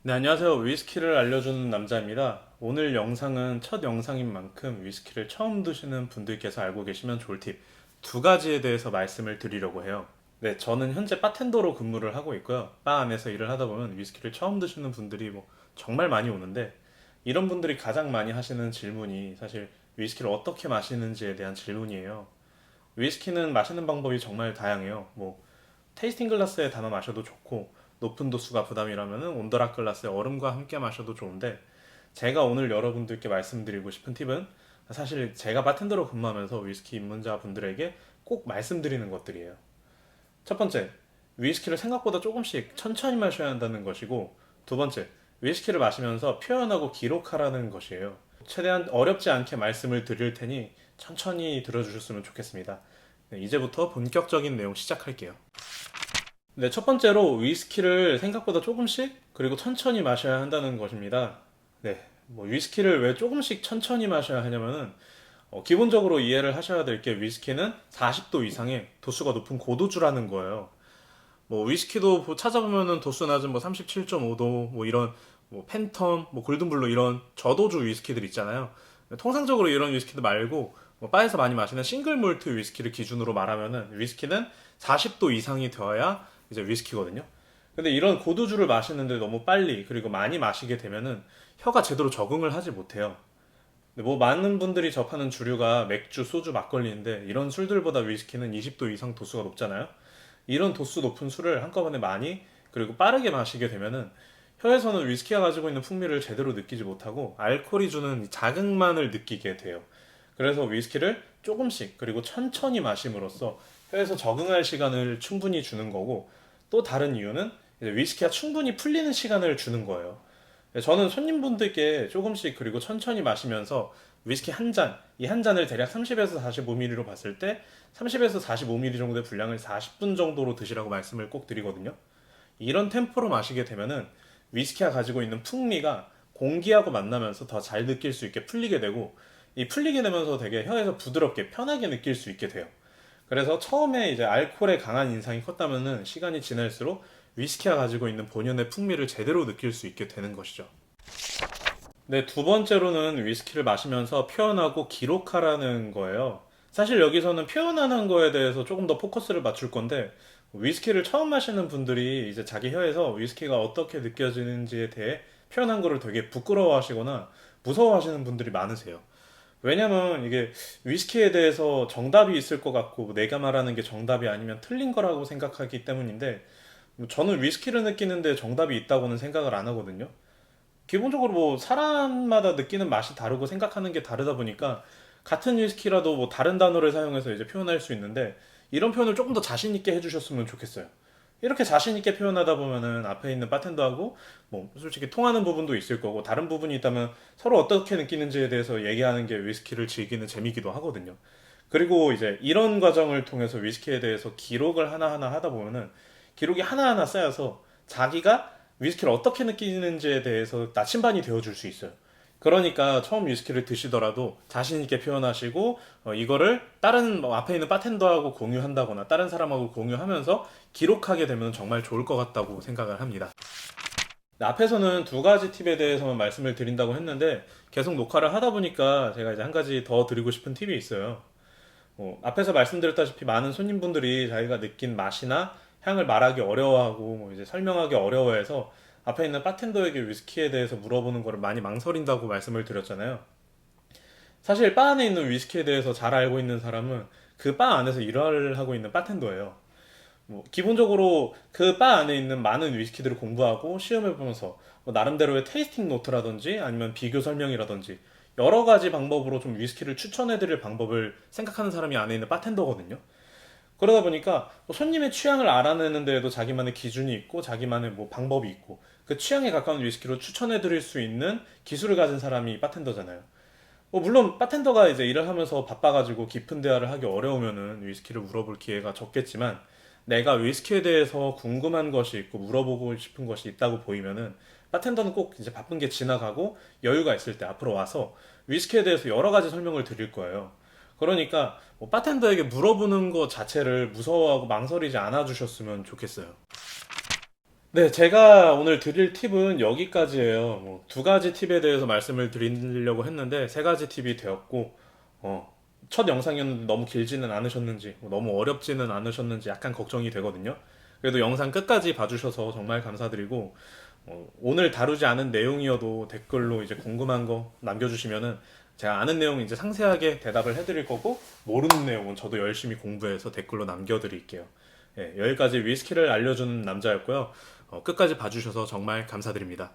네, 안녕하세요. 위스키를 알려주는 남자입니다. 오늘 영상은 첫 영상인 만큼 위스키를 처음 드시는 분들께서 알고 계시면 좋을 팁 두 가지에 대해서 말씀을 드리려고 해요. 네, 저는 현재 바텐더로 근무를 하고 있고요. 바 안에서 일을 하다 보면 위스키를 처음 드시는 분들이 정말 많이 오는데, 이런 분들이 가장 많이 하시는 질문이 사실 위스키를 어떻게 마시는지에 대한 질문이에요. 위스키는 마시는 방법이 정말 다양해요. 테이스팅 글라스에 담아 마셔도 좋고, 높은 도수가 부담이라면 온더락 글라스에 얼음과 함께 마셔도 좋은데, 제가 오늘 여러분들께 말씀드리고 싶은 팁은 사실 제가 바텐더로 근무하면서 위스키 입문자분들에게 꼭 말씀드리는 것들이에요. 첫 번째, 위스키를 생각보다 조금씩 천천히 마셔야 한다는 것이고, 두 번째, 위스키를 마시면서 표현하고 기록하라는 것이에요. 최대한 어렵지 않게 말씀을 드릴 테니 천천히 들어주셨으면 좋겠습니다. 네, 이제부터 본격적인 내용 시작할게요. 네, 첫 번째로 위스키를 생각보다 조금씩 그리고 천천히 마셔야 한다는 것입니다. 네, 위스키를 왜 조금씩 천천히 마셔야 하냐면은 기본적으로 이해를 하셔야 될 게 위스키는 40도 이상의 도수가 높은 고도주라는 거예요. 위스키도 찾아보면은 도수 낮은 37.5도 이런 팬텀, 골든블루 이런 저도주 위스키들 있잖아요. 통상적으로 이런 위스키들 말고 바에서 많이 마시는 싱글 몰트 위스키를 기준으로 말하면은 위스키는 40도 이상이 되어야 이제 위스키거든요. 근데 이런 고도주를 마시는데 너무 빨리 그리고 많이 마시게 되면은 혀가 제대로 적응을 하지 못해요. 근데 많은 분들이 접하는 주류가 맥주, 소주, 막걸리인데 이런 술들보다 위스키는 20도 이상 도수가 높잖아요. 이런 도수 높은 술을 한꺼번에 많이 그리고 빠르게 마시게 되면은 혀에서는 위스키가 가지고 있는 풍미를 제대로 느끼지 못하고 알코올이 주는 자극만을 느끼게 돼요. 그래서 위스키를 조금씩 그리고 천천히 마심으로써 혀에서 적응할 시간을 충분히 주는 거고, 또 다른 이유는 이제 위스키가 충분히 풀리는 시간을 주는 거예요. 저는 손님분들께 조금씩 그리고 천천히 마시면서 위스키 한 잔, 이 한 잔을 대략 30에서 45ml로 봤을 때 30에서 45ml 정도의 분량을 40분 정도로 드시라고 말씀을 꼭 드리거든요. 이런 템포로 마시게 되면은 위스키가 가지고 있는 풍미가 공기하고 만나면서 더 잘 느낄 수 있게 풀리게 되고, 이 풀리게 되면서 되게 혀에서 부드럽게 편하게 느낄 수 있게 돼요. 그래서 처음에 이제 알코올에 강한 인상이 컸다면은 시간이 지날수록 위스키가 가지고 있는 본연의 풍미를 제대로 느낄 수 있게 되는 것이죠. 네, 두 번째로는 위스키를 마시면서 표현하고 기록하라는 거예요. 사실 여기서는 표현하는 거에 대해서 조금 더 포커스를 맞출 건데, 위스키를 처음 마시는 분들이 이제 자기 혀에서 위스키가 어떻게 느껴지는지에 대해 표현한 거를 되게 부끄러워하시거나 무서워하시는 분들이 많으세요. 왜냐면 이게 위스키에 대해서 정답이 있을 것 같고 내가 말하는 게 정답이 아니면 틀린 거라고 생각하기 때문인데, 저는 위스키를 느끼는데 정답이 있다고는 생각을 안 하거든요. 기본적으로 사람마다 느끼는 맛이 다르고 생각하는 게 다르다 보니까 같은 위스키라도 다른 단어를 사용해서 이제 표현할 수 있는데, 이런 표현을 조금 더 자신 있게 해주셨으면 좋겠어요. 이렇게 자신 있게 표현하다 보면은 앞에 있는 바텐더하고 솔직히 통하는 부분도 있을 거고, 다른 부분이 있다면 서로 어떻게 느끼는지에 대해서 얘기하는 게 위스키를 즐기는 재미기도 하거든요. 그리고 이제 이런 과정을 통해서 위스키에 대해서 기록을 하나하나 하다 보면은 기록이 하나하나 쌓여서 자기가 위스키를 어떻게 느끼는지에 대해서 나침반이 되어줄 수 있어요. 그러니까 처음 위스키를 드시더라도 자신 있게 표현하시고, 이거를 다른 앞에 있는 바텐더하고 공유한다거나 다른 사람하고 공유하면서 기록하게 되면 정말 좋을 것 같다고 생각을 합니다. 앞에서는 두 가지 팁에 대해서만 말씀을 드린다고 했는데, 계속 녹화를 하다 보니까 제가 이제 한 가지 더 드리고 싶은 팁이 있어요. 앞에서 말씀드렸다시피 많은 손님분들이 자기가 느낀 맛이나 향을 말하기 어려워하고 이제 설명하기 어려워해서 앞에 있는 바텐더에게 위스키에 대해서 물어보는 거를 많이 망설인다고 말씀을 드렸잖아요. 사실 바 안에 있는 위스키에 대해서 잘 알고 있는 사람은 그 바 안에서 일을 하고 있는 바텐더예요. 기본적으로 그 바 안에 있는 많은 위스키들을 공부하고 시험해보면서 나름대로의 테이스팅 노트라든지 아니면 비교 설명이라든지 여러 가지 방법으로 좀 위스키를 추천해드릴 방법을 생각하는 사람이 안에 있는 바텐더거든요. 그러다 보니까 손님의 취향을 알아내는 데에도 자기만의 기준이 있고 자기만의 방법이 있고, 그 취향에 가까운 위스키로 추천해드릴 수 있는 기술을 가진 사람이 바텐더잖아요. 물론 바텐더가 이제 일을 하면서 바빠가지고 깊은 대화를 하기 어려우면은 위스키를 물어볼 기회가 적겠지만, 내가 위스키에 대해서 궁금한 것이 있고 물어보고 싶은 것이 있다고 보이면은 바텐더는 꼭 이제 바쁜 게 지나가고 여유가 있을 때 앞으로 와서 위스키에 대해서 여러 가지 설명을 드릴 거예요. 그러니까 바텐더에게 물어보는 것 자체를 무서워하고 망설이지 않아 주셨으면 좋겠어요. 네, 제가 오늘 드릴 팁은 여기까지예요. 뭐, 두 가지 팁에 대해서 말씀을 드리려고 했는데, 세 가지 팁이 되었고, 첫 영상이었는데 너무 길지는 않으셨는지, 뭐 너무 어렵지는 않으셨는지 약간 걱정이 되거든요. 그래도 영상 끝까지 봐주셔서 정말 감사드리고, 오늘 다루지 않은 내용이어도 댓글로 이제 궁금한 거 남겨주시면은 제가 아는 내용 이제 상세하게 대답을 해드릴 거고, 모르는 내용은 저도 열심히 공부해서 댓글로 남겨드릴게요. 예, 여기까지 위스키를 알려주는 남자였고요. 끝까지 봐주셔서 정말 감사드립니다.